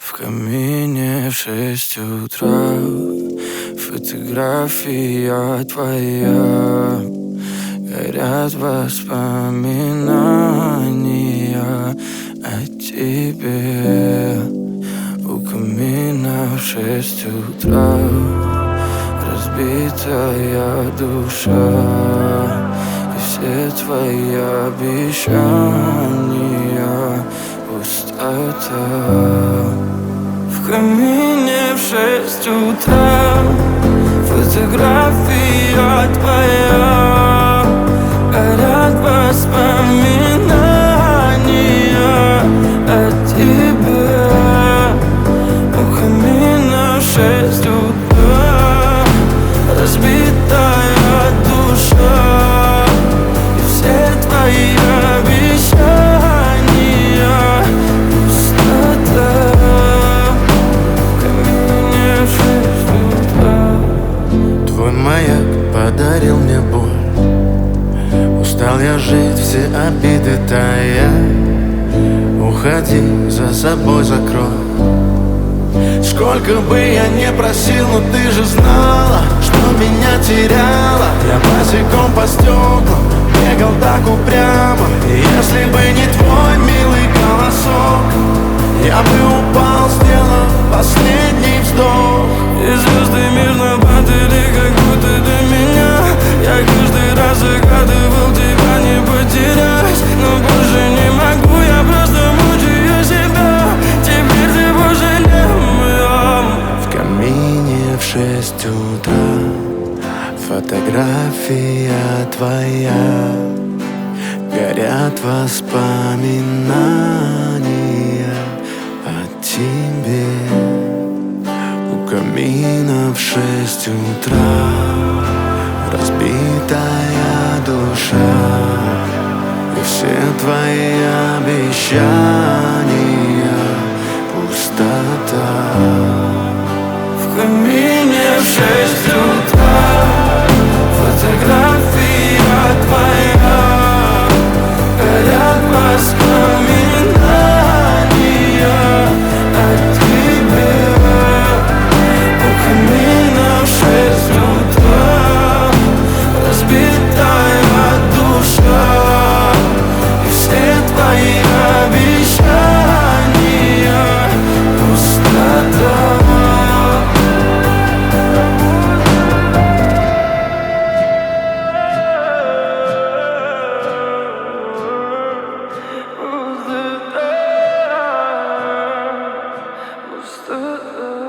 В камине в 6 утра фотография твоя. Горят воспоминания о тебе. У камина в 6 утра разбитая душа. И все твои обещания пустота. В камине в 6 утра фотография твоя. Горят воспоминания о тебе. У камина в 6 утра разбитая душа. И все твои обещания пустота. В камине в 6 утра. Твой маяк подарил мне боль. Устал я жить, все обиды тая. Уходи, за собой закрой. Сколько бы я не просил, но ты же знала, что меня теряла. Я босиком по стеклам бегал так упрямо. И если бы не твой милый голосок, я бы упал, сделав последний вздох. И звезды мирно падали, как будто до меня. Я каждый раз загадывал тебя не потерять, но больше не могу, я просто мучаю себя. Теперь ты больше не моя. В камине в 6 утра фотография твоя. Горят воспоминания о тебе. У камина в 6 утра разбитая душа. И все твои обещания пустота. В камине в 6 утра фотография твоя. Горят воспоминания о тебе. У камина в 6 утра разбитая душа. И все твои обещания пустота. Пустота.